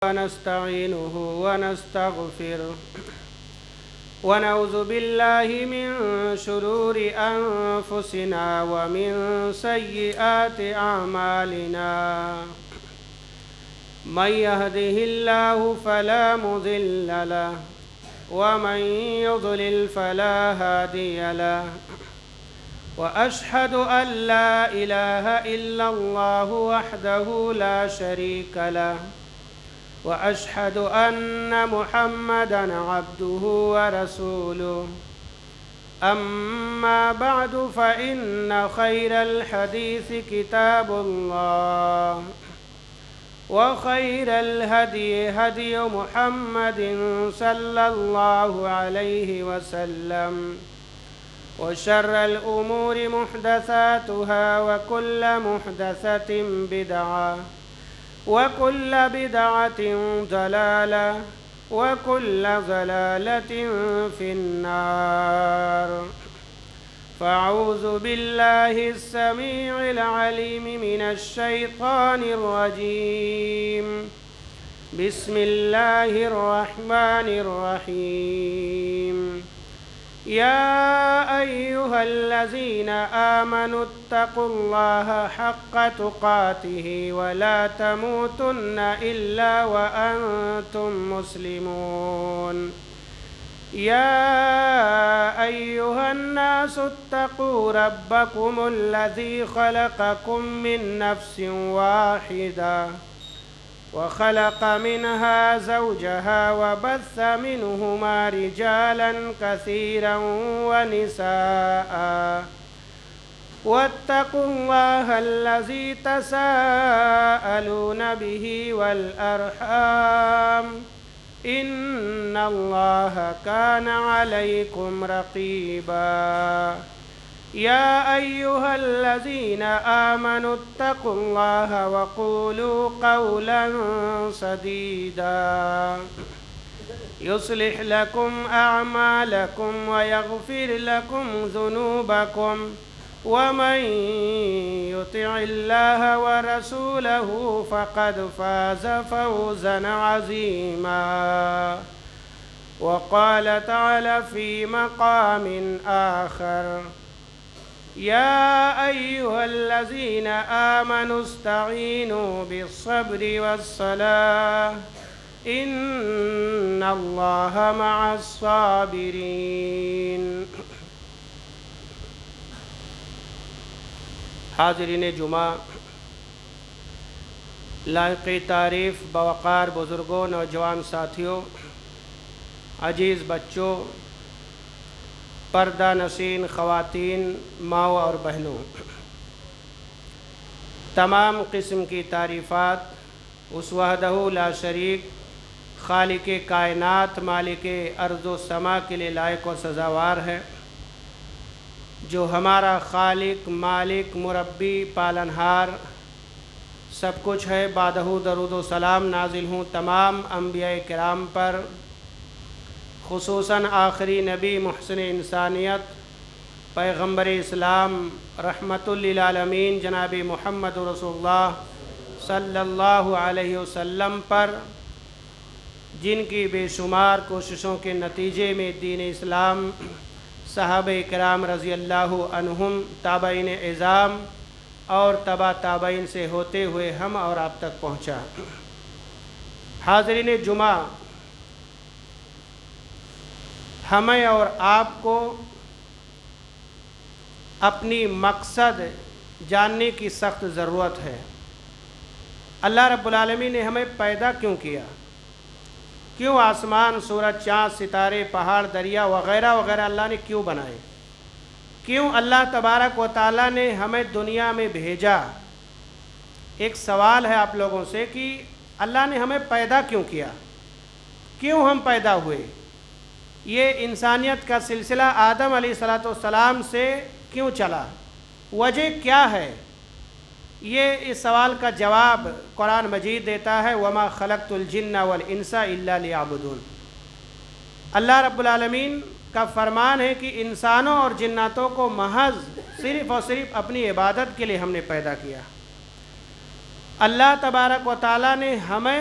ونستعينه ونستغفره ونعوذ بالله من شرور أنفسنا ومن سيئات أعمالنا من يهده الله فلا مضل له ومن يضلل فلا هادي له وأشهد أن لا إله إلا الله وحده لا شريك له وأشهد أن محمدًا عبده ورسوله أما بعد فإن خير الحديث كتاب الله وخير الهدي هدي محمد صلى الله عليه وسلم وشر الأمور محدثاتها وكل محدثة بدعة وكل بدعة ضلالة وكل ضلالة في النار فأعوذ بالله السميع العليم من الشيطان الرجيم بسم الله الرحمن الرحيم يا أيها الذين آمنوا اتقوا الله حق تقاته ولا تموتن إلا وأنتم مسلمون يا أيها الناس اتقوا ربكم الذي خلقكم من نفس واحدة وخلق منها زوجها وبث منهما رجالا كثيرا ونساء واتقوا الله الذي تساءلون به والأرحام إن الله كان عليكم رقيبا يا أيها الذين آمنوا اتقوا الله وقولوا قولا سديدا يصلح لكم أعمالكم ويغفر لكم ذنوبكم ومن يطع الله ورسوله فقد فاز فوزا عظيما وقال تعالى في مقام آخر يا أيها الذين آمنوا استعينوا بالصبر والصلاة إن الله مع الصابرين حاضرین جمعہ، لائق تعریف بوقار بزرگوں، نوجوان ساتھیوں، عزیز بچوں، پردہ نشین خواتین، ماؤں اور بہنوں، تمام قسم کی تعریفات اس وحدہ لا شریک خالق کائنات مالک ارض و سما کے لیے لائق و سزاوار ہے، جو ہمارا خالق، مالک، مربی، پالنہار سب کچھ ہے۔ بعدہ درود و سلام نازل ہوں تمام انبیاء کرام پر، خصوصاً آخری نبی محسن انسانیت پیغمبر اسلام رحمت للعالمین جناب محمد رسول اللہ صلی اللہ علیہ وسلم پر، جن کی بے شمار کوششوں کے نتیجے میں دین اسلام صحابہ کرام رضی اللہ عنہم، تابعین اعظام اور تبع تابعین سے ہوتے ہوئے ہم اور آپ تک پہنچا۔ حاضرین جمعہ، ہمیں اور آپ کو اپنی مقصد جاننے کی سخت ضرورت ہے۔ اللہ رب العالمین نے ہمیں پیدا کیوں کیا؟ کیوں آسمان، سورج، چاند، ستارے، پہاڑ، دریا وغیرہ وغیرہ اللہ نے کیوں بنائے؟ کیوں اللہ تبارک و تعالیٰ نے ہمیں دنیا میں بھیجا؟ ایک سوال ہے آپ لوگوں سے کہ اللہ نے ہمیں پیدا کیوں کیا؟ کیوں ہم پیدا ہوئے؟ یہ انسانیت کا سلسلہ آدم علیہ السلام سے کیوں چلا؟ وجہ کیا ہے؟ یہ اس سوال کا جواب قرآن مجید دیتا ہے، وَمَا خَلَقْتُ الْجِنَّ وَالْإِنسَ إِلَّا لِيَعْبُدُونَ۔ اللہ رب العالمین کا فرمان ہے کہ انسانوں اور جناتوں کو محض صرف اور صرف اپنی عبادت کے لیے ہم نے پیدا کیا۔ اللہ تبارک و تعالیٰ نے ہمیں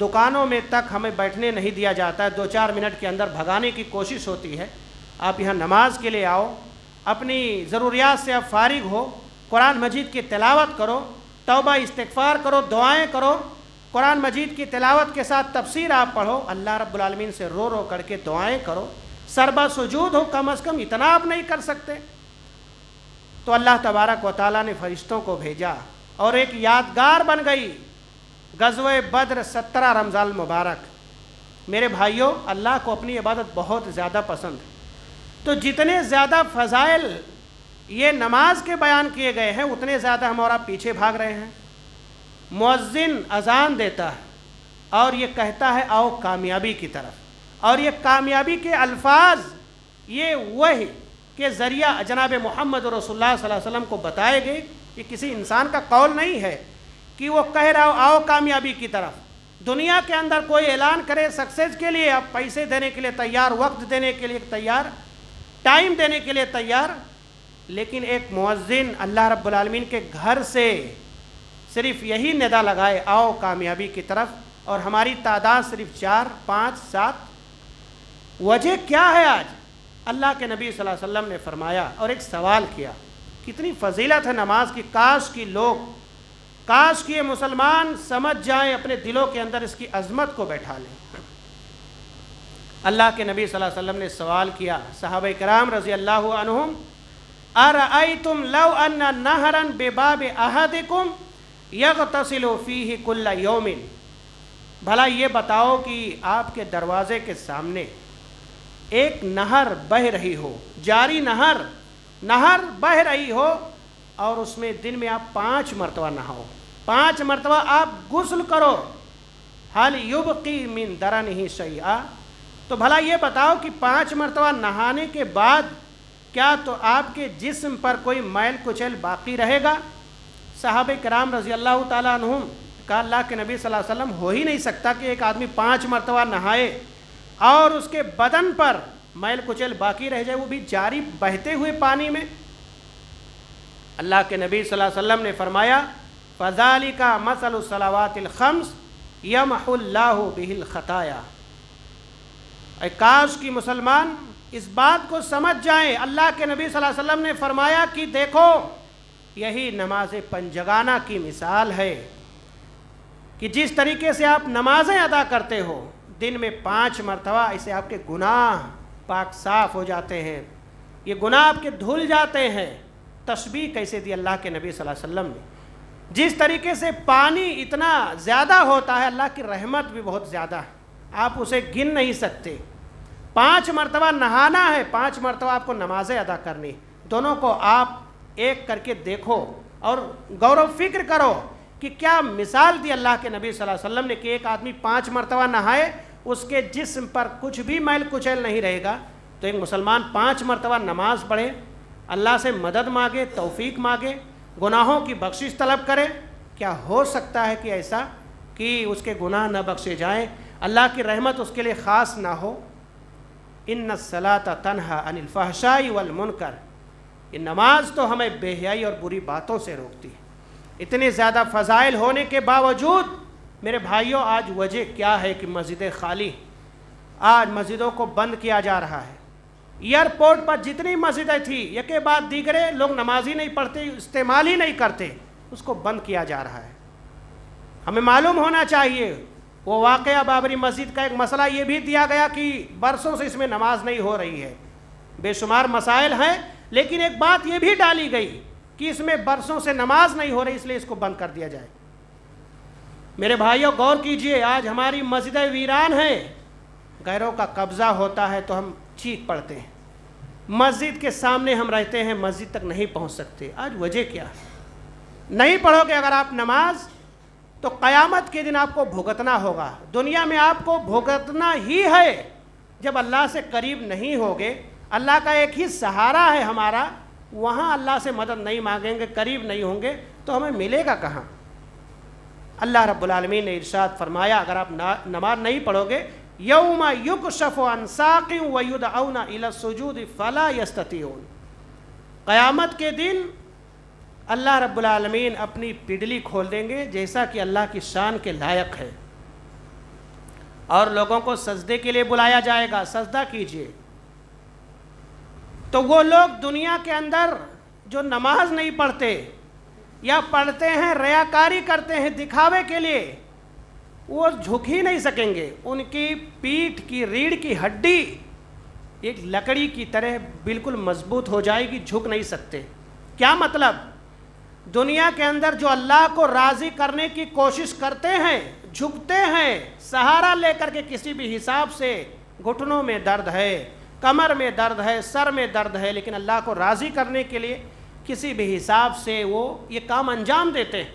دکانوں میں تک ہمیں بیٹھنے نہیں دیا جاتا ہے، 2-4 منٹ کے اندر بھگانے کی کوشش ہوتی ہے۔ آپ یہاں نماز کے لیے آؤ، اپنی ضروریات سے آپ فارغ ہو، قرآن مجید کی تلاوت کرو، توبہ استغفار کرو، دعائیں کرو، قرآن مجید کی تلاوت کے ساتھ تفسیر آپ پڑھو، اللہ رب العالمین سے رو رو کر کے دعائیں کرو، سربا سجود ہو، کم از کم اتنا آپ نہیں کر سکتے؟ تو اللہ تبارک و تعالیٰ نے فرشتوں کو بھیجا اور ایک یادگار بن گئی غزوہ بدر 17 رمضان المبارک۔ میرے بھائیوں، اللہ کو اپنی عبادت بہت زیادہ پسند ہے، تو جتنے زیادہ فضائل یہ نماز کے بیان کیے گئے ہیں اتنے زیادہ ہم اور آپ پیچھے بھاگ رہے ہیں۔ مؤذن اذان دیتا ہے اور یہ کہتا ہے آؤ کامیابی کی طرف، اور یہ کامیابی کے الفاظ یہ وحی کے ذریعہ جناب محمد رسول اللہ صلی اللہ علیہ وسلم کو بتائے گئے۔ یہ کسی انسان کا قول نہیں ہے کہ وہ کہہ رہا ہو آؤ کامیابی کی طرف۔ دنیا کے اندر کوئی اعلان کرے سکسیس کے لیے، آپ پیسے دینے کے لیے تیار، وقت دینے کے لیے تیار، ٹائم دینے کے لیے تیار، لیکن ایک مؤذن اللہ رب العالمین کے گھر سے صرف یہی ندا لگائے آؤ کامیابی کی طرف، اور ہماری تعداد صرف 4، 5، 7۔ وجہ کیا ہے؟ آج اللہ کے نبی صلی اللہ علیہ وسلم نے فرمایا اور ایک سوال کیا، کتنی فضیلت ہے نماز کی، کاش کی یہ مسلمان سمجھ جائیں، اپنے دلوں کے اندر اس کی عظمت کو بیٹھا لیں۔ اللہ کے نبی صلی اللہ علیہ وسلم نے سوال کیا، صحابہ کرام رضی اللہ عنہم، ارأیتم لو ان نہرا بباب احدکم یغتسل فیہ کل یوم، بھلا یہ بتاؤ کہ آپ کے دروازے کے سامنے ایک نہر بہہ رہی ہو، جاری نہر بہہ رہی ہو، اور اس میں دن میں آپ 5 مرتبہ نہاؤ، 5 مرتبہ آپ غسل کرو، حل یبقی من درنہ شیئا، تو بھلا یہ بتاؤ کہ 5 مرتبہ نہانے کے بعد کیا تو آپ کے جسم پر کوئی میل کچیل باقی رہے گا؟ صحابہ کرام رضی اللہ تعالیٰ عنہم کہا اللہ کے نبی صلی اللہ علیہ وسلم، ہو ہی نہیں سکتا کہ ایک آدمی 5 مرتبہ نہائے اور اس کے بدن پر میل کچیل باقی رہ جائے، وہ بھی جاری بہتے ہوئے پانی میں۔ اللہ کے نبی صلی اللہ علیہ وسلم نے فرمایا فَذَلِكَ مَثَلُ الصَّلَوَاتِ الْخَمْسِ يَمْحُ اللَّهُ بِهِ الْخَطَايَا۔ اے کاش کی مسلمان اس بات کو سمجھ جائیں، اللہ کے نبی صلی اللہ علیہ وسلم نے فرمایا کہ دیکھو یہی نماز پنجگانہ کی مثال ہے، کہ جس طریقے سے آپ نمازیں ادا کرتے ہو دن میں 5 مرتبہ، اسے آپ کے گناہ پاک صاف ہو جاتے ہیں، یہ گناہ آپ کے دھل جاتے ہیں۔ تشبیہ کیسے دی اللہ کے نبی صلی اللہ علیہ وسلم نے؟ جس طریقے سے پانی اتنا زیادہ ہوتا ہے، اللہ کی رحمت بھی بہت زیادہ ہے، آپ اسے گن نہیں سکتے۔ 5 مرتبہ نہانا ہے، 5 مرتبہ آپ کو نمازیں ادا کرنی، دونوں کو آپ ایک کر کے دیکھو اور غور و فکر کرو کہ کیا مثال دی اللہ کے نبی صلی اللہ علیہ وسلم نے کہ ایک آدمی 5 مرتبہ نہائے، اس کے جسم پر کچھ بھی میل کچیل نہیں رہے گا۔ تو ایک مسلمان 5 مرتبہ نماز پڑھے، اللہ سے مدد مانگے، توفیق مانگے، گناہوں کی بخشش طلب کرے، کیا ہو سکتا ہے کہ ایسا کہ اس کے گناہ نہ بخشے جائیں، اللہ کی رحمت اس کے لیے خاص نہ ہو؟ ان الصلاۃ تنہی عن الفحشاء والمنکر، یہ نماز تو ہمیں بے حیائی اور بری باتوں سے روکتی ہے۔ اتنے زیادہ فضائل ہونے کے باوجود میرے بھائیوں، آج وجہ کیا ہے کہ مسجدیں خالی، آج مسجدوں کو بند کیا جا رہا ہے۔ ایئرپورٹ پر جتنی مسجدیں تھیں یکے بعد دیگرے لوگ نماز ہی نہیں پڑھتے، استعمال ہی نہیں کرتے، اس کو بند کیا جا رہا ہے۔ ہمیں معلوم ہونا چاہیے، وہ واقعہ بابری مسجد کا ایک مسئلہ یہ بھی دیا گیا کہ برسوں سے اس میں نماز نہیں ہو رہی ہے، بے شمار مسائل ہیں، لیکن ایک بات یہ بھی ڈالی گئی کہ اس میں برسوں سے نماز نہیں ہو رہی، اس لیے اس کو بند کر دیا جائے۔ میرے بھائیوں غور کیجئے، آج ہماری مسجدیں ویران ہیں، غیروں کا قبضہ ہوتا ہے تو ہم چیخ پڑتے ہیں، مسجد کے سامنے ہم رہتے ہیں، مسجد تک نہیں پہنچ سکتے۔ آج وجہ کیا ہے؟ نہیں پڑھو گے اگر آپ نماز تو قیامت کے دن آپ کو بھگتنا ہوگا۔ دنیا میں آپ کو بھگتنا ہی ہے، جب اللہ سے قریب نہیں ہوگے، اللہ کا ایک ہی سہارا ہے ہمارا، وہاں اللہ سے مدد نہیں مانگیں گے، قریب نہیں ہوں گے تو ہمیں ملے گا کہاں؟ اللہ رب العالمین نے ارشاد فرمایا اگر آپ نماز نہیں پڑھو گے، یوم یکشف عن ساق ویدعون الی السجود فلا یستطیعون، قیامت کے دن اللہ رب العالمین اپنی پڈلی کھول دیں گے، جیسا کہ اللہ کی شان کے لائق ہے، اور لوگوں کو سجدے کے لیے بلایا جائے گا، سجدہ کیجیے، تو وہ لوگ دنیا کے اندر جو نماز نہیں پڑھتے یا پڑھتے ہیں ریاکاری کرتے ہیں دکھاوے کے لیے، وہ جھک ہی نہیں سکیں گے. ان کی پیٹھ کی ریڑھ کی ہڈی ایک لکڑی کی طرح بالکل مضبوط ہو جائے گی، جھک نہیں سکتے. کیا مطلب؟ دنیا کے اندر جو اللہ کو راضی کرنے کی کوشش کرتے ہیں، جھکتے ہیں سہارا لے کر کے کسی بھی حساب سے، گھٹنوں میں درد ہے، کمر میں درد ہے، سر میں درد ہے، لیکن اللہ کو راضی کرنے کے لیے کسی بھی حساب سے وہ یہ کام انجام دیتے ہیں.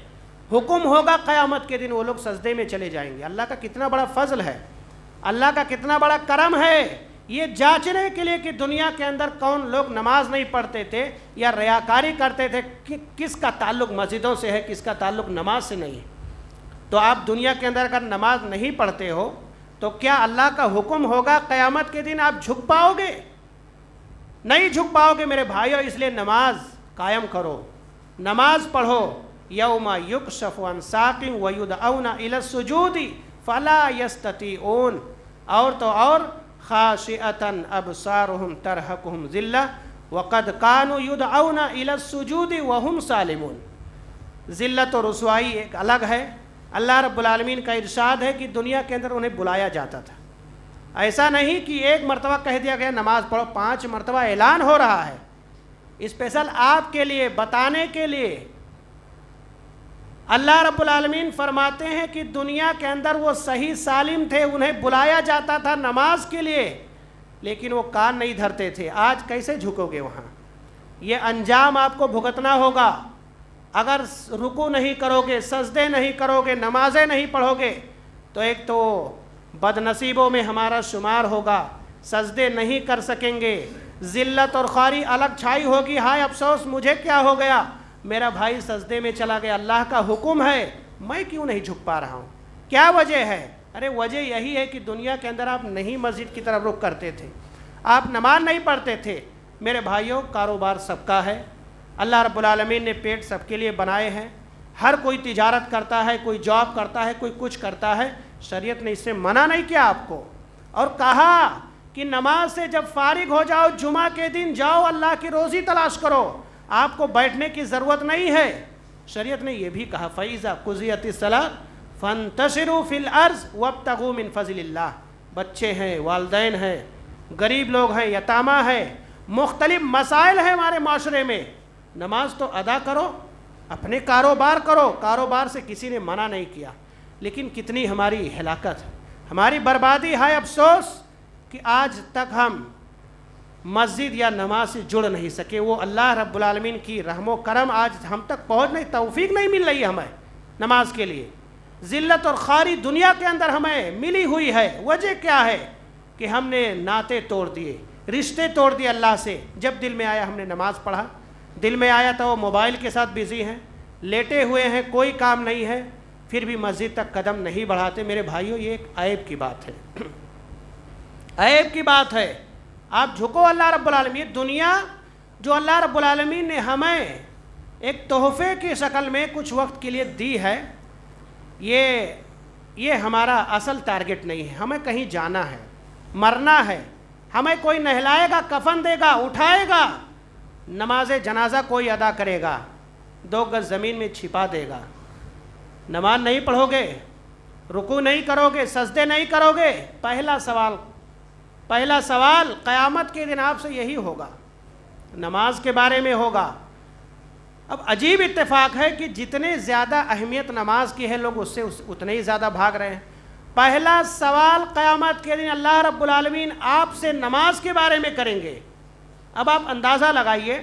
حکم ہوگا قیامت کے دن وہ لوگ سجدے میں چلے جائیں گے. اللہ کا کتنا بڑا فضل ہے، اللہ کا کتنا بڑا کرم ہے، یہ جانچنے کے لیے کہ دنیا کے اندر کون لوگ نماز نہیں پڑھتے تھے یا ریاکاری کرتے تھے، کہ کس کا تعلق مسجدوں سے ہے، کس کا تعلق نماز سے نہیں ہے. تو آپ دنیا کے اندر اگر نماز نہیں پڑھتے ہو تو کیا اللہ کا حکم ہوگا قیامت کے دن آپ جھک پاؤ گے؟ نہیں جھک پاؤ گے میرے بھائیو. اس لیے نماز قائم کرو، نماز پڑھو. یوم یکشف عن ساق ویدعون الی السجود فلا یستطیعون. اور تو اور خاشعۃ ابصارهم ترهقهم ذلہ وقد كانوا يدعون الى السجود وهم سالمون. ذلت و رسوائی ایک الگ ہے. اللہ رب العالمین کا ارشاد ہے کہ دنیا کے اندر انہیں بلایا جاتا تھا. ایسا نہیں کہ ایک مرتبہ کہہ دیا گیا نماز پڑھو، 5 مرتبہ اعلان ہو رہا ہے اسپیشل آپ کے لیے، بتانے کے لیے. اللہ رب العالمین فرماتے ہیں کہ دنیا کے اندر وہ صحیح سالم تھے، انہیں بلایا جاتا تھا نماز کے لیے، لیکن وہ کان نہیں دھرتے تھے. آج کیسے جھکو گے وہاں؟ یہ انجام آپ کو بھگتنا ہوگا. اگر رکوع نہیں کرو گے، سجدے نہیں کرو گے، نمازیں نہیں پڑھو گے تو ایک تو بد نصیبوں میں ہمارا شمار ہوگا، سجدے نہیں کر سکیں گے، ذلت اور خواری الگ چھائی ہوگی. ہائے افسوس مجھے کیا ہو گیا، میرا بھائی سجدے میں چلا گیا، اللہ کا حکم ہے، میں کیوں نہیں جھک پا رہا ہوں؟ کیا وجہ ہے؟ ارے وجہ یہی ہے کہ دنیا کے اندر آپ نہیں مسجد کی طرف رخ کرتے تھے، آپ نماز نہیں پڑھتے تھے. میرے بھائیوں، کاروبار سب کا ہے، اللہ رب العالمین نے پیٹ سب کے لیے بنائے ہیں. ہر کوئی تجارت کرتا ہے، کوئی جاب کرتا ہے، کوئی کچھ کرتا ہے. شریعت نے اس سے منع نہیں کیا آپ کو، اور کہا کہ نماز سے جب فارغ ہو جاؤ جمعہ کے دن جاؤ اللہ کی روزی تلاش کرو، آپ کو بیٹھنے کی ضرورت نہیں ہے. شریعت نے یہ بھی کہا فَإِذَا قُضِيَتِ الصَّلَاةُ فَانتَشِرُوا فِي الْأَرْضِ وَابْتَغُوا مِنْ فَضْلِ اللَّهِ. بچے ہیں، والدین ہیں، غریب لوگ ہیں، یتامہ ہیں، مختلف مسائل ہیں ہمارے معاشرے میں. نماز تو ادا کرو، اپنے کاروبار کرو، کاروبار سے کسی نے منع نہیں کیا. لیکن کتنی ہماری ہلاکت، ہماری بربادی ہے. افسوس کہ آج تک ہم مسجد یا نماز سے جڑ نہیں سکے. وہ اللہ رب العالمین کی رحم و کرم آج ہم تک پہنچنے توفیق نہیں مل رہی ہے ہمیں نماز کے لیے. ذلت اور خواری دنیا کے اندر ہمیں ملی ہوئی ہے. وجہ کیا ہے؟ کہ ہم نے ناطے توڑ دیے، رشتے توڑ دیے اللہ سے. جب دل میں آیا ہم نے نماز پڑھا، دل میں آیا تو وہ موبائل کے ساتھ بزی ہیں، لیٹے ہوئے ہیں، کوئی کام نہیں ہے، پھر بھی مسجد تک قدم نہیں بڑھاتے. میرے بھائیوں، یہ ایک عیب کی بات ہے، عیب کی بات ہے. آپ جھکو اللہ رب العالمین. دنیا جو اللہ رب العالمین نے ہمیں ایک تحفے کی شکل میں کچھ وقت کے لیے دی ہے، یہ ہمارا اصل ٹارگٹ نہیں ہے. ہمیں کہیں جانا ہے، مرنا ہے. ہمیں کوئی نہلائے گا، کفن دے گا، اٹھائے گا، نماز جنازہ کوئی ادا کرے گا، 2 گز زمین میں چھپا دے گا. نماز نہیں پڑھو گے، رکوع نہیں کرو گے، سجدے نہیں کرو گے. پہلا سوال قیامت کے دن آپ سے یہی ہوگا، نماز کے بارے میں ہوگا. اب عجیب اتفاق ہے کہ جتنے زیادہ اہمیت نماز کی ہے لوگ اس سے اتنے ہی زیادہ بھاگ رہے ہیں. پہلا سوال قیامت کے دن اللہ رب العالمین آپ سے نماز کے بارے میں کریں گے. اب آپ اندازہ لگائیے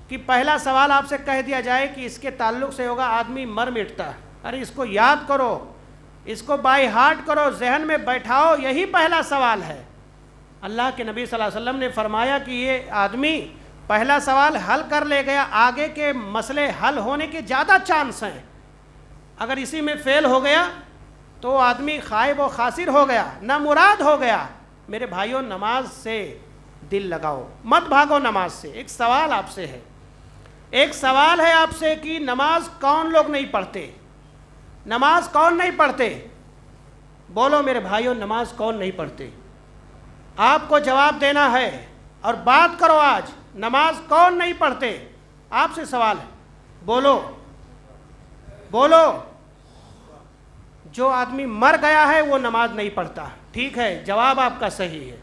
کہ پہلا سوال آپ سے کہہ دیا جائے کہ اس کے تعلق سے ہوگا آدمی مر مٹتا. ارے اس کو یاد کرو، اس کو بائی ہارٹ کرو، ذہن میں بیٹھاؤ. یہی پہلا سوال ہے. اللہ کے نبی صلی اللہ علیہ وسلم نے فرمایا کہ یہ آدمی پہلا سوال حل کر لے گیا، آگے کے مسئلے حل ہونے کے زیادہ چانس ہیں. اگر اسی میں فیل ہو گیا تو آدمی خائب و خاسر ہو گیا، نامراد ہو گیا. میرے بھائیوں، نماز سے دل لگاؤ، مت بھاگو نماز سے. ایک سوال آپ سے ہے، ایک سوال ہے آپ سے کہ نماز کون لوگ نہیں پڑھتے؟ نماز کون نہیں پڑھتے؟ بولو میرے بھائیوں، نماز کون نہیں پڑھتے؟ آپ کو جواب دینا ہے اور بات کرو آج، نماز کون نہیں پڑھتے؟ آپ سے سوال ہے، بولو بولو۔ جو آدمی مر گیا ہے وہ نماز نہیں پڑھتا، ٹھیک ہے، جواب آپ کا صحیح ہے۔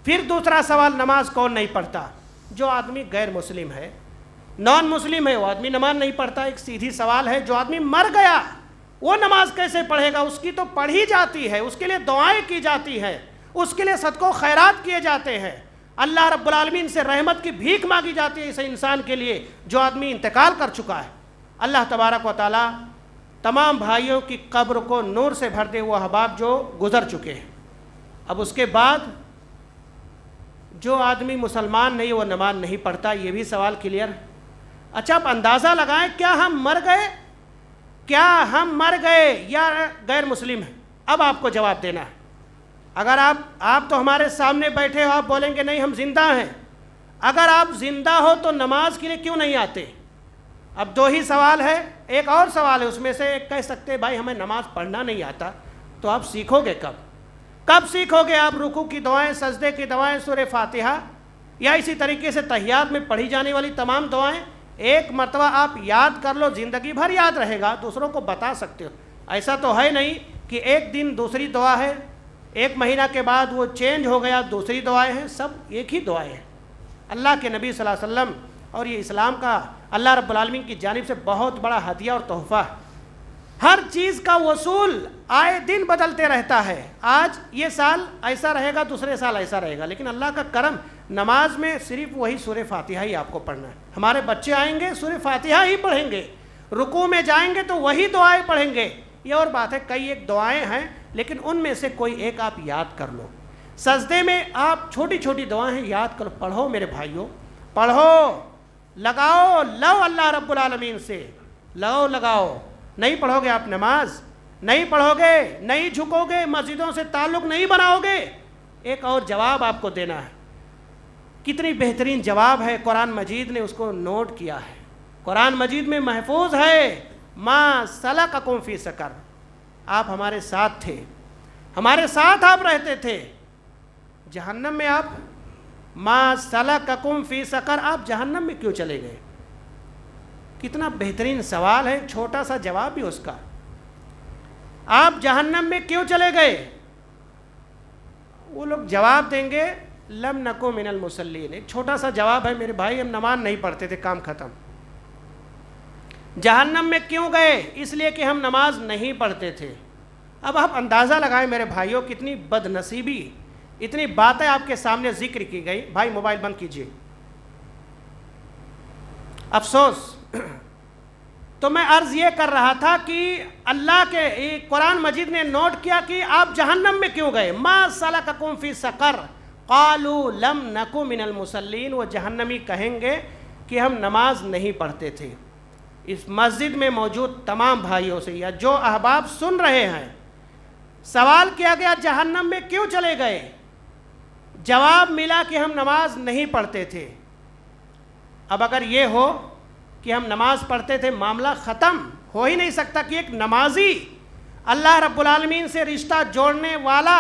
پھر دوسرا سوال، نماز کون نہیں پڑھتا؟ جو آدمی غیر مسلم ہے، نان مسلم ہے، وہ آدمی نماز نہیں پڑھتا۔ ایک سیدھی سوال ہے، جو آدمی مر گیا وہ نماز کیسے پڑھے گا؟ اس کی تو پڑھی جاتی ہے، اس کے لیے دعائیں کی جاتی ہیں، اس کے لیے صدقہ و خیرات کیے جاتے ہیں، اللہ رب العالمین سے رحمت کی بھیک مانگی جاتی ہے اس انسان کے لیے جو آدمی انتقال کر چکا ہے۔ اللہ تبارک و تعالیٰ تمام بھائیوں کی قبر کو نور سے بھر دے، وہ احباب جو گزر چکے ہیں۔ اب اس کے بعد جو آدمی مسلمان نہیں وہ نماز نہیں پڑھتا، یہ بھی سوال کلیئر۔ اچھا، آپ اندازہ لگائیں، کیا ہم مر گئے؟ کیا ہم مر گئے یا غیر مسلم ہیں؟ اب آپ کو جواب دینا ہے۔ اگر آپ تو ہمارے سامنے بیٹھے ہو، آپ بولیں گے نہیں ہم زندہ ہیں۔ اگر آپ زندہ ہو تو نماز کے لیے کیوں نہیں آتے؟ اب دو ہی سوال ہے، ایک اور سوال ہے، اس میں سے ایک کہہ سکتے بھائی ہمیں نماز پڑھنا نہیں آتا، تو آپ سیکھو گے کب سیکھو گے؟ آپ رکوع کی دعائیں، سجدے کی دعائیں، سورہ فاتحہ یا اسی طریقے سے تحیات میں پڑھی جانے والی تمام دعائیں ایک مرتبہ آپ یاد کر لو، زندگی بھر یاد رہے گا، دوسروں کو بتا سکتے ہو۔ ایسا تو ہے نہیں کہ ایک دن دوسری دعا ہے، ایک مہینہ کے بعد وہ چینج ہو گیا، دوسری دعائیں ہیں، سب ایک ہی دعائیں ہیں۔ اللہ کے نبی صلی اللہ علیہ وسلم اور یہ اسلام کا اللہ رب العالمین کی جانب سے بہت بڑا ہدیہ اور تحفہ ہے۔ ہر چیز کا وصول آئے دن بدلتے رہتا ہے، آج یہ سال ایسا رہے گا، دوسرے سال ایسا رہے گا، لیکن اللہ کا کرم، نماز میں صرف وہی سورہ فاتحہ ہی آپ کو پڑھنا ہے۔ ہمارے بچے آئیں گے سورہ فاتحہ ہی پڑھیں گے، رکوع میں جائیں گے تو وہی دعائیں پڑھیں گے۔ یہ اور بات ہے، کئی ایک دعائیں ہیں لیکن ان میں سے کوئی ایک آپ یاد کر لو۔ سجدے میں آپ چھوٹی چھوٹی دعائیں یاد کرو، پڑھو میرے بھائیوں، پڑھو، لگاؤ لو اللہ رب العالمین سے، لگاؤ۔ نہیں پڑھو گے آپ نماز، نہیں پڑھو گے، نہیں جھکو گے، مسجدوں سے تعلق نہیں بناؤ گے۔ ایک اور جواب آپ کو دینا ہے، کتنی بہترین جواب ہے، قرآن مجید نے اس کو نوٹ کیا ہے، قرآن مجید میں محفوظ ہے، ما سلککم فی سقر۔ آپ ہمارے ساتھ تھے، ہمارے ساتھ آپ رہتے تھے، جہنم میں آپ، ما سلککم فی سقر، آپ جہنم میں کیوں چلے گئے؟ کتنا بہترین سوال ہے، چھوٹا سا جواب بھی اس کا، آپ جہنم میں کیوں چلے گئے؟ وہ لوگ جواب دیں گے لم نکو من المصلین۔ ایک چھوٹا سا جواب ہے میرے بھائی، ہم نماز نہیں پڑھتے تھے، کام ختم۔ جہنم میں کیوں گئے؟ اس لیے کہ ہم نماز نہیں پڑھتے تھے۔ اب آپ اندازہ لگائیں میرے بھائیوں، کتنی بد نصیبی، اتنی باتیں آپ کے سامنے ذکر کی گئی۔ بھائی موبائل بند کیجیے۔ افسوس، تو میں عرض یہ کر رہا تھا کہ اللہ کے قرآن مجید نے نوٹ کیا کہ آپ جہنم میں کیوں گئے، ما سلککم فی سقر قالوا لم نکو من المصلین۔ وہ جہنمی کہیں گے کہ ہم نماز نہیں پڑھتے تھے۔ اس مسجد میں موجود تمام بھائیوں سے یا جو احباب سن رہے ہیں، سوال کیا گیا جہنم میں کیوں چلے گئے؟ جواب ملا کہ ہم نماز نہیں پڑھتے تھے۔ اب اگر یہ ہو کہ ہم نماز پڑھتے تھے، معاملہ ختم ہو ہی نہیں سکتا کہ ایک نمازی، اللہ رب العالمین سے رشتہ جوڑنے والا،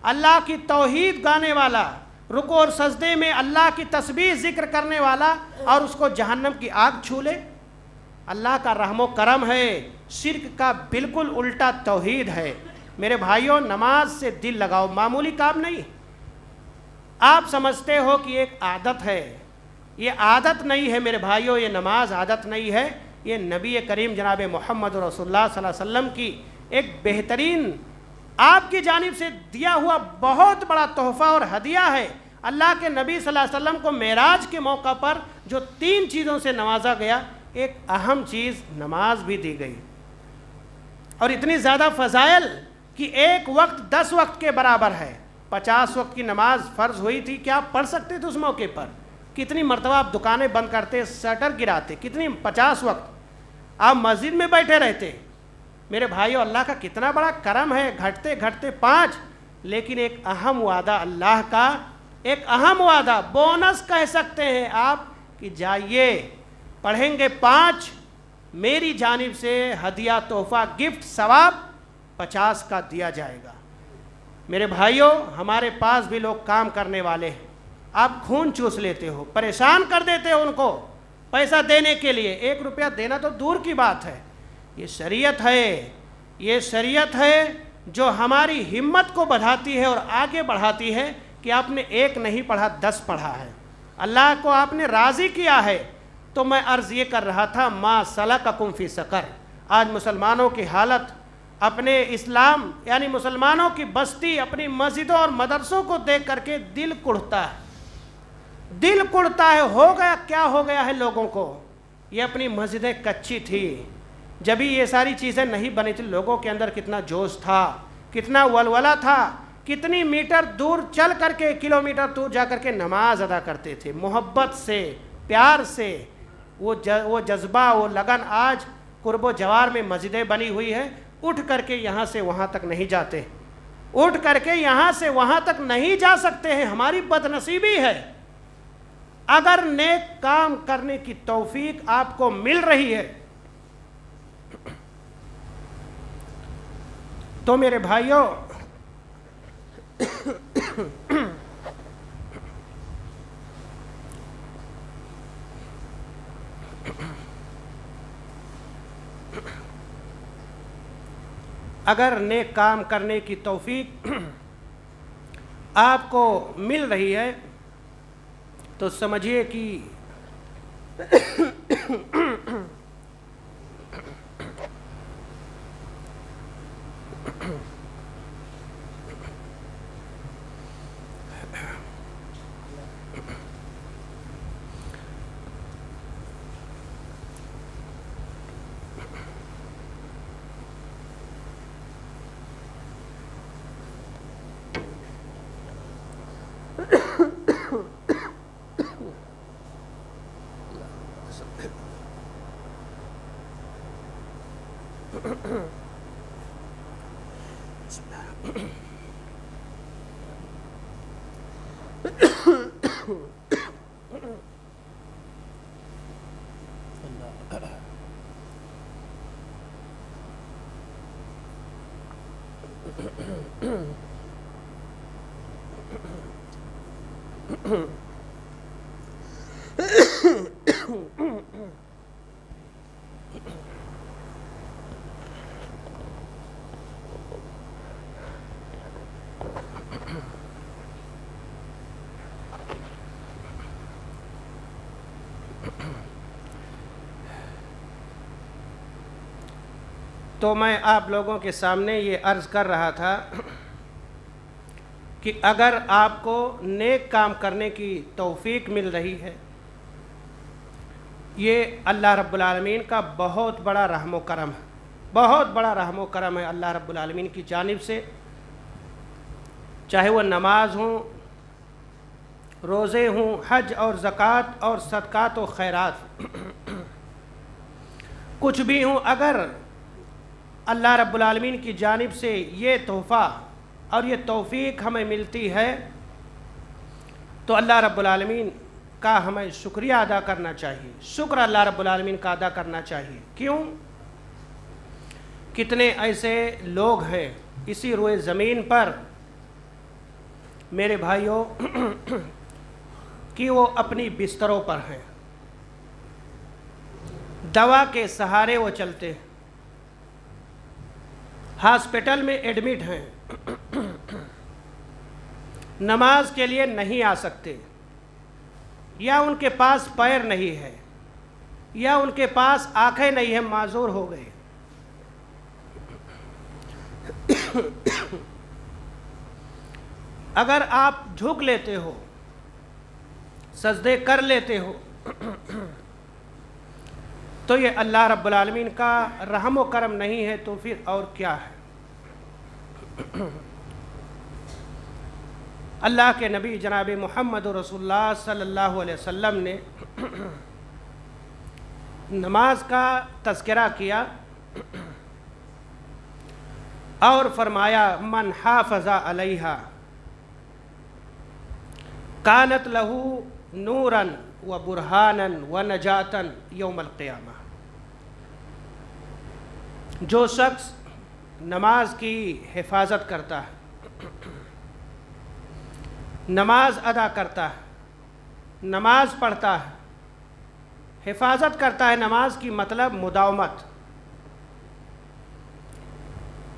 اللہ کی توحید گانے والا، رکوع اور سجدے میں اللہ کی تسبیح ذکر کرنے والا، اور اس کو جہنم کی آگ چھو لے۔ اللہ کا رحم و کرم ہے، شرک کا بالکل الٹا توحید ہے۔ میرے بھائیوں، نماز سے دل لگاؤ، معمولی کام نہیں۔ آپ سمجھتے ہو کہ ایک عادت ہے، یہ عادت نہیں ہے میرے بھائیوں، یہ نماز عادت نہیں ہے، یہ نبی کریم جناب محمد رسول اللہ صلی اللہ علیہ وسلم کی ایک بہترین آپ کی جانب سے دیا ہوا بہت بڑا تحفہ اور ہدیہ ہے۔ اللہ کے نبی صلی اللہ علیہ وسلم کو معراج کے موقع پر جو 3 چیزوں سے نوازا گیا، ایک اہم چیز نماز بھی دی گئی، اور اتنی زیادہ فضائل کہ ایک وقت 10 وقت کے برابر ہے۔ 50 وقت کی نماز فرض ہوئی تھی، کیا آپ پڑھ سکتے تھے اس موقع پر؟ کتنی مرتبہ آپ دکانیں بند کرتے، شٹر گراتے، کتنی 50 وقت آپ مسجد میں بیٹھے رہتے۔ میرے بھائیو، اللہ کا کتنا بڑا کرم ہے، گھٹتے گھٹتے 5، لیکن ایک اہم وعدہ اللہ کا، ایک اہم وعدہ، بونس کہہ سکتے ہیں آپ کہ جائیے پڑھیں گے 5، میری جانب سے ہدیہ، تحفہ، گفٹ، ثواب 50 کا دیا جائے گا۔ میرے بھائیوں، ہمارے پاس بھی لوگ کام کرنے والے ہیں، آپ خون چوس لیتے ہو، پریشان کر دیتے ہو ان کو پیسہ دینے کے لیے، 1 روپیہ دینا تو دور کی بات ہے۔ یہ شریعت ہے، یہ شریعت ہے جو ہماری ہمت کو بڑھاتی ہے اور آگے بڑھاتی ہے کہ آپ نے 1 نہیں پڑھا 10 پڑھا ہے، اللہ کو آپ نے راضی کیا ہے۔ تو میں عرض یہ کر رہا تھا، ما سلککم فی سقر، آج مسلمانوں کی حالت، اپنے اسلام یعنی مسلمانوں کی بستی، اپنی مسجدوں اور مدرسوں کو دیکھ کر کے دل کڑھتا ہے، دل کڑھتا ہے۔ ہو گیا کیا ہو گیا ہے لوگوں کو؟ یہ اپنی مسجدیں کچی تھی، جب ہی یہ ساری چیزیں نہیں بنی تھی، لوگوں کے اندر کتنا جوش تھا، کتنا ولولہ تھا، کتنی میٹر دور چل کر کے، کلومیٹر دور جا کر کے نماز ادا کرتے تھے، محبت سے، پیار سے۔ وہ جذبہ، وہ لگن آج قرب و جوار میں مسجدیں بنی ہوئی ہے، اٹھ کر کے یہاں سے وہاں تک نہیں جاتے، اٹھ کر کے یہاں سے وہاں تک نہیں جا سکتے ہیں۔ ہماری بد نصیبی ہے۔ اگر نیک کام کرنے کی توفیق آپ کو مل رہی ہے تو میرے بھائیوں، اگر نیک کام کرنے کی توفیق آپ کو مل رہی ہے تو سمجھیے کہ تو میں آپ لوگوں کے سامنے یہ عرض کر رہا تھا کہ اگر آپ کو نیک کام کرنے کی توفیق مل رہی ہے، یہ اللہ رب العالمین کا بہت بڑا رحم و کرم ہے، بہت بڑا رحم و کرم ہے اللہ رب العالمین کی جانب سے۔ چاہے وہ نماز ہوں، روزے ہوں، حج اور زکوٰۃ اور صدقات و خیرات، کچھ بھی ہوں، اگر اللہ رب العالمین کی جانب سے یہ تحفہ اور یہ توفیق ہمیں ملتی ہے تو اللہ رب العالمین کا ہمیں شکریہ ادا کرنا چاہیے، شکر اللہ رب العالمین کا ادا کرنا چاہیے۔ کیوں؟ کتنے ایسے لوگ ہیں اسی روئے زمین پر میرے بھائیوں کہ وہ اپنی بستروں پر ہیں، دوا کے سہارے وہ چلتے ہیں، ہاسپٹل میں ایڈمٹ ہیں، نماز کے لیے نہیں آ سکتے، یا ان کے پاس پیر نہیں ہے، یا ان کے پاس آنکھیں نہیں ہیں، معذور ہو گئے۔ اگر آپ جھک لیتے ہو، سجدے کر لیتے ہو تو یہ اللہ رب العالمین کا رحم و کرم نہیں ہے تو پھر اور کیا ہے؟ اللہ کے نبی جناب محمد رسول اللہ صلی اللہ علیہ وسلم نے نماز کا تذکرہ کیا اور فرمایا، من حافظ علیہا کانت لہو نوراً و برہاناً و نجاتاً یوم القیامہ۔ جو شخص نماز کی حفاظت کرتا ہے، نماز ادا کرتا ہے، نماز پڑھتا ہے، حفاظت کرتا ہے نماز کی، مطلب مداومت،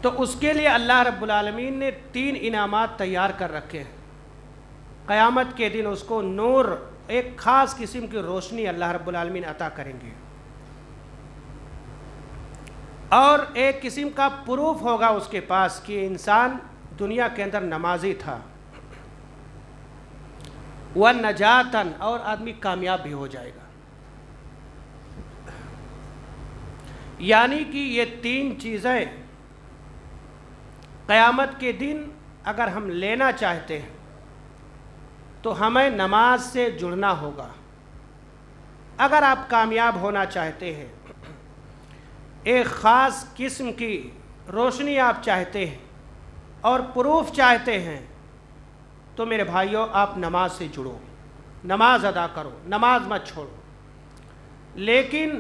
تو اس کے لیے اللہ رب العالمین نے 3 انعامات تیار کر رکھے ہیں۔ قیامت کے دن اس کو نور، ایک خاص قسم کی روشنی اللہ رب العالمین عطا کریں گے، اور ایک قسم کا پروف ہوگا اس کے پاس کہ انسان دنیا کے اندر نمازی تھا، وَنَجَاتًا، اور آدمی کامیاب بھی ہو جائے گا۔ یعنی کہ یہ 3 چیزیں قیامت کے دن اگر ہم لینا چاہتے ہیں تو ہمیں نماز سے جڑنا ہوگا۔ اگر آپ کامیاب ہونا چاہتے ہیں، ایک خاص قسم کی روشنی آپ چاہتے ہیں اور پروف چاہتے ہیں، تو میرے بھائیوں آپ نماز سے جڑو، نماز ادا کرو، نماز مت چھوڑو۔ لیکن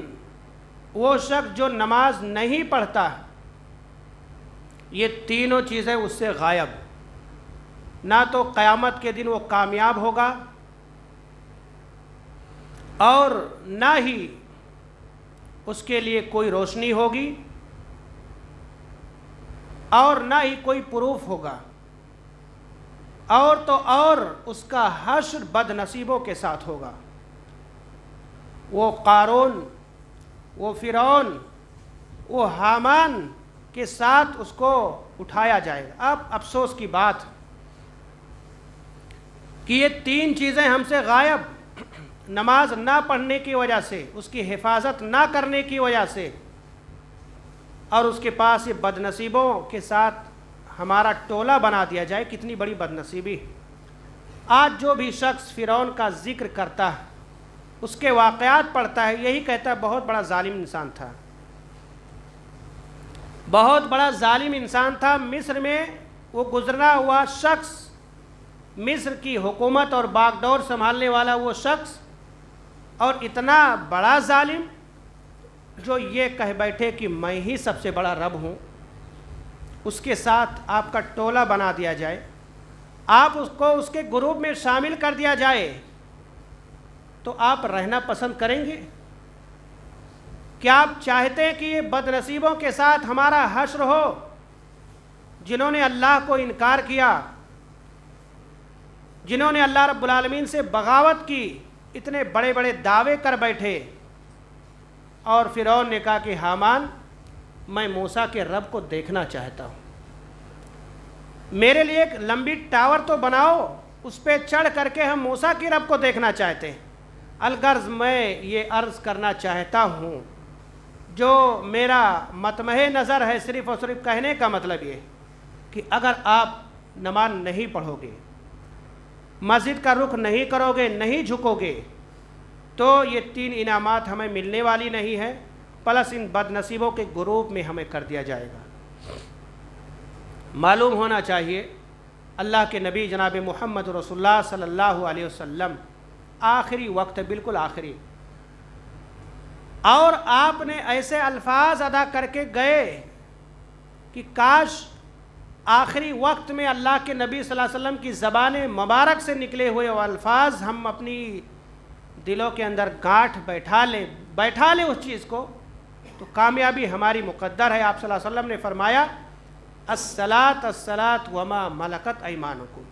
وہ شخص جو نماز نہیں پڑھتا، یہ تینوں چیزیں اس سے غائب، نہ تو قیامت کے دن وہ کامیاب ہوگا، اور نہ ہی اس کے لیے کوئی روشنی ہوگی، اور نہ ہی کوئی پروف ہوگا، اور تو اور اس کا حشر بد نصیبوں کے ساتھ ہوگا۔ وہ قارون، وہ فرعون، وہ حامان کے ساتھ اس کو اٹھایا جائے گا۔ اب افسوس کی بات کہ یہ 3 چیزیں ہم سے غائب، نماز نہ پڑھنے کی وجہ سے، اس کی حفاظت نہ کرنے کی وجہ سے، اور اس کے پاس یہ بد نصیبوں کے ساتھ ہمارا ٹولہ بنا دیا جائے۔ کتنی بڑی بد نصیبی۔ آج جو بھی شخص فرعون کا ذکر کرتا ہے، اس کے واقعات پڑھتا ہے، یہی کہتا ہے بہت بڑا ظالم انسان تھا، بہت بڑا ظالم انسان تھا۔ مصر میں وہ گزرا ہوا شخص، مصر کی حکومت اور باغ ڈور سنبھالنے والا وہ شخص، اور اتنا بڑا ظالم جو یہ کہہ بیٹھے کہ میں ہی سب سے بڑا رب ہوں، اس کے ساتھ آپ کا ٹولہ بنا دیا جائے، آپ اس کو اس کے گروپ میں شامل کر دیا جائے، تو آپ رہنا پسند کریں گے؟ کیا آپ چاہتے ہیں کہ یہ بد نصیبوں کے ساتھ ہمارا حشر ہو، جنہوں نے اللہ کو انکار کیا، جنہوں نے اللہ رب العالمین سے بغاوت کی، اتنے بڑے بڑے دعوے کر بیٹھے؟ اور فرعون نے کہا کہ حامان، میں موسیٰ کے رب کو دیکھنا چاہتا ہوں، میرے لیے ایک لمبی ٹاور تو بناؤ، اس پہ چڑھ کر کے ہم موسیٰ کی رب کو دیکھنا چاہتے ہیں۔ الغرض میں یہ عرض کرنا چاہتا ہوں، جو میرا مطمع نظر ہے، صرف اور صرف کہنے کا مطلب یہ کہ اگر آپ نماز نہیں پڑھو گے، مسجد کا رخ نہیں کرو گے، نہیں جھکو گے، تو یہ 3 انعامات ہمیں ملنے والی نہیں ہے، پلس ان بد نصیبوں کے گروپ میں ہمیں کر دیا جائے گا۔ معلوم ہونا چاہیے اللہ کے نبی جناب محمد رسول اللہ صلی اللہ علیہ وسلم آخری وقت، بالکل آخری، اور آپ نے ایسے الفاظ ادا کر کے گئے کہ کاش آخری وقت میں اللہ کے نبی صلی اللہ علیہ وسلم کی زبان مبارک سے نکلے ہوئے وہ الفاظ ہم اپنی دلوں کے اندر گانٹھ بیٹھا لیں اس چیز کو، تو کامیابی ہماری مقدر ہے۔ آپ صلی اللہ علیہ وسلم نے فرمایا الصلاۃ الصلاۃ وما ملکت ایمانکم۔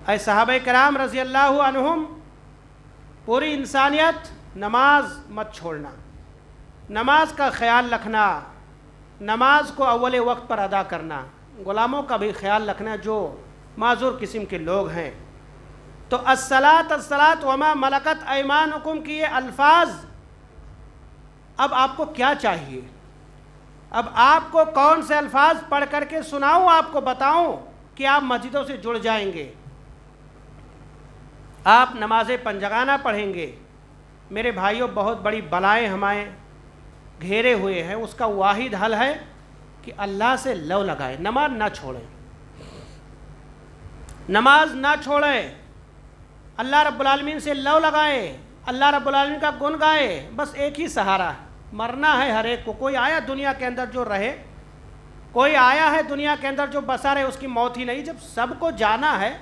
اے صحابہ کرام رضی اللہ عنہم، پوری انسانیت نماز مت چھوڑنا، نماز کا خیال رکھنا، نماز کو اول وقت پر ادا کرنا، غلاموں کا بھی خیال رکھنا جو معذور قسم کے لوگ ہیں۔ تو الصلاۃ الصلاۃ وما ملکت ایمانکم کی یہ الفاظ، اب آپ کو کیا چاہیے؟ اب آپ کو کون سے الفاظ پڑھ کر کے سناؤں، آپ کو بتاؤں کہ آپ مسجدوں سے جڑ جائیں گے، آپ نماز پنجگانہ پڑھیں گے؟ میرے بھائیوں، بہت بڑی بلائیں ہمیں گھیرے ہوئے ہیں، اس کا واحد حل ہے کہ اللہ سے لو لگائیں، نماز نہ چھوڑیں، نماز نہ چھوڑیں، اللہ رب العالمین سے لو لگائیں، اللہ رب العالمین کا گن گائیں۔ بس ایک ہی سہارا ہے، مرنا ہے ہر ایک کو۔ کوئی آیا دنیا کے اندر جو رہے، کوئی آیا ہے دنیا کے اندر جو بسا رہے، اس کی موت ہی نہیں۔ جب سب کو جانا ہے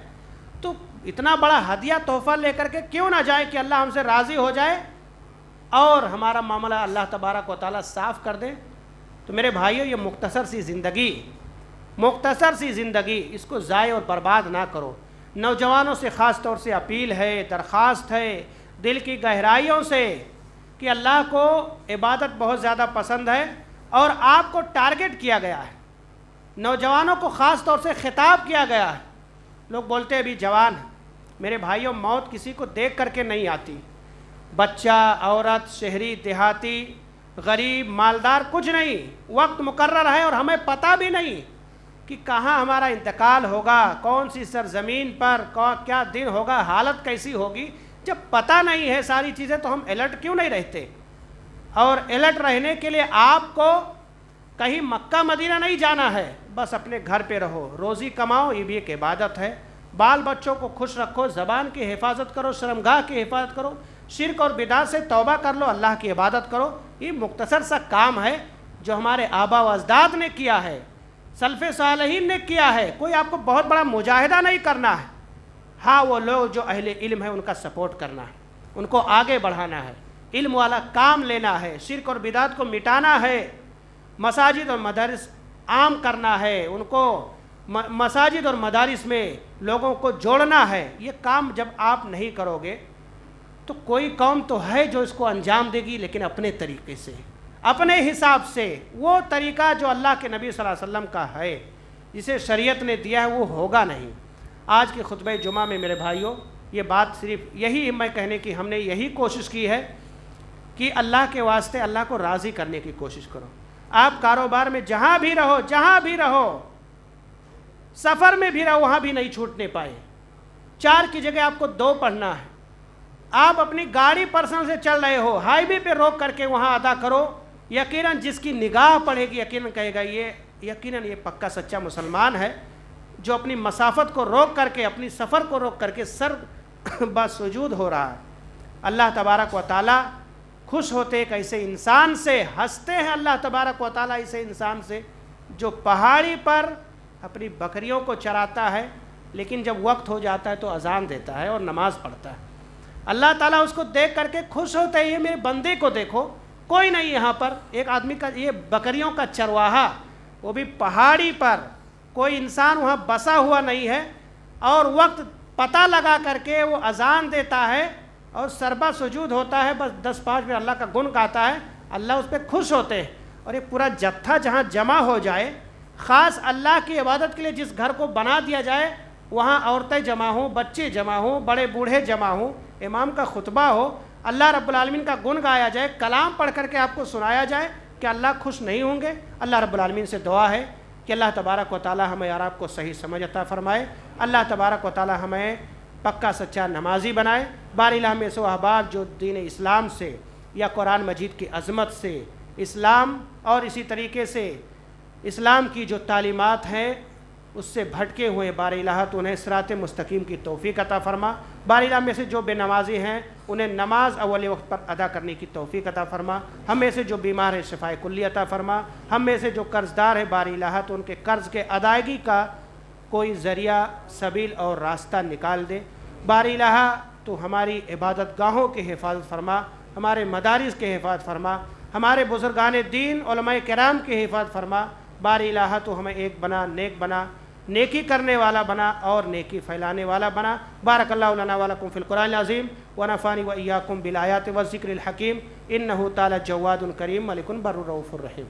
تو اتنا بڑا ہدیہ تحفہ لے کر کے کیوں نہ جائے کہ اللہ ہم سے راضی ہو جائے اور ہمارا معاملہ اللہ تبارک و تعالیٰ صاف کر دے۔ تو میرے بھائیوں، یہ مختصر سی زندگی اس کو ضائع اور برباد نہ کرو۔ نوجوانوں سے خاص طور سے اپیل ہے، درخواست ہے دل کی گہرائیوں سے کہ اللہ کو عبادت بہت زیادہ پسند ہے اور آپ کو ٹارگٹ کیا گیا ہے، نوجوانوں کو خاص طور سے خطاب کیا گیا ہے۔ لوگ بولتے ہیں ابھی جوان ہیں، میرے بھائیوں موت کسی کو دیکھ کر کے نہیں آتی، بچہ، عورت، شہری، دیہاتی، غریب، مالدار، کچھ نہیں، وقت مقرر ہے اور ہمیں پتہ بھی نہیں کہ کہاں ہمارا انتقال ہوگا، کون سی سرزمین پر کیا دن ہوگا، حالت کیسی ہوگی۔ جب پتہ نہیں ہے ساری چیزیں تو ہم الرٹ کیوں نہیں رہتے؟ اور الرٹ رہنے کے لیے آپ کو کہیں مکہ مدینہ نہیں جانا ہے، بس اپنے گھر پہ رہو، روزی کماؤ، یہ بھی ایک عبادت ہے۔ بال بچوں کو خوش رکھو، زبان کی حفاظت کرو، شرمگاہ کی حفاظت کرو، شرک اور بدعت سے توبہ کر لو، اللہ کی عبادت کرو۔ یہ مختصر سا کام ہے جو ہمارے آبا و اجداد نے کیا ہے، سلف صالحین نے کیا ہے۔ کوئی آپ کو بہت بڑا مجاہدہ نہیں کرنا ہے۔ ہاں، وہ لوگ جو اہل علم ہیں ان کا سپورٹ کرنا ہے، ان کو آگے بڑھانا ہے، علم والا کام لینا ہے، شرک اور بدعت کو مٹانا ہے، مساجد اور مدارس عام کرنا ہے، ان کو مساجد اور مدارس میں لوگوں کو جوڑنا ہے۔ یہ کام جب آپ نہیں کرو گے تو کوئی قوم تو ہے جو اس کو انجام دے گی، لیکن اپنے طریقے سے، اپنے حساب سے۔ وہ طریقہ جو اللہ کے نبی صلی اللہ علیہ وسلم کا ہے، جسے شریعت نے دیا ہے، وہ ہوگا نہیں۔ آج کے خطبہ جمعہ میں میرے بھائیوں یہ بات صرف یہی میں کہنے کی ہم نے یہی کوشش کی ہے کہ اللہ کے واسطے اللہ کو راضی کرنے کی کوشش کرو۔ آپ کاروبار میں جہاں بھی رہو، سفر میں بھی رہو، وہاں بھی نہیں چھوٹنے پائے۔ 4 کی جگہ آپ کو 2 پڑھنا ہے۔ آپ اپنی گاڑی پرسنل سے چل رہے ہو، ہائی وے پہ روک کر کے وہاں ادا کرو۔ یقیناً جس کی نگاہ پڑے گی یقیناً کہے گا یہ پکا سچا مسلمان ہے، جو اپنی مسافت کو روک کر کے، اپنی سفر کو روک کر کے سر بسجود ہو رہا ہے۔ اللہ تبارک و تعالیٰ خوش ہوتے ایک ایسے انسان سے، ہنستے ہیں اللہ تبارک و تعالیٰ ایسے انسان سے جو پہاڑی پر اپنی بکریوں کو چراتا ہے، لیکن جب وقت ہو جاتا ہے تو اذان دیتا ہے اور نماز پڑھتا ہے۔ اللہ تعالیٰ اس کو دیکھ کر کے خوش ہوتے ہیں، یہ میرے بندے کو دیکھو، کوئی نہیں یہاں پر، ایک آدمی کا، یہ بکریوں کا چرواہا، وہ بھی پہاڑی پر، کوئی انسان وہاں بسا ہوا نہیں ہے، اور وقت پتہ لگا کر کے وہ اذان دیتا ہے اور سربا سجود ہوتا ہے، بس 10-5 میں اللہ کا گن گاتا ہے، اللہ اس پہ خوش ہوتے ہیں۔ اور یہ پورا جتھا جہاں جمع ہو جائے، خاص اللہ کی عبادت کے لیے جس گھر کو بنا دیا جائے، وہاں عورتیں جمع ہوں، بچے جمع ہوں، بڑے بوڑھے جمع ہوں، امام کا خطبہ ہو، اللہ رب العالمین کا گن گایا جائے، کلام پڑھ کر کے آپ کو سنایا جائے، کہ اللہ خوش نہیں ہوں گے؟ اللہ رب العالمین سے دعا ہے کہ اللہ تبارک و تعالی ہمیں اور آپ کو صحیح سمجھ عطا فرمائے، اللہ تبارک و تعالی ہمیں پکا سچا نمازی بنائے۔ بار الہ میں سو احباب جو دین اسلام سے یا قرآن مجید کی عظمت سے، اسلام اور اسی طریقے سے اسلام کی جو تعلیمات ہیں اس سے بھٹکے ہوئے، بار الہ تو انہیں صراط مستقیم کی توفیق عطا فرما۔ بار الہ میں سے جو بے نمازی ہیں انہیں نماز اول وقت پر ادا کرنے کی توفیق عطا فرما۔ ہم میں سے جو بیمار ہیں شفائے کلی عطا فرما۔ ہم میں سے جو قرض دار ہے بار الہ تو ان کے قرض کے ادائیگی کا کوئی ذریعہ، سبیل اور راستہ نکال دے۔ بار الہ تو ہماری عبادت گاہوں کی حفاظت فرما، ہمارے مدارس کے حفاظت فرما، ہمارے بزرگان دین علماء کرام کی حفاظت فرما۔ بار الہ تو ہمیں ایک بنا، نیک بنا، نیکی کرنے والا بنا اور نیکی پھیلانے والا بنا۔ بارک اللہ لنا ولکم فی القرآن العظیم ونفعنی وإیاکم بالآیات والذکر الحکیم، انہ تعالی جواد کریم ملک بر رؤوف الرحیم۔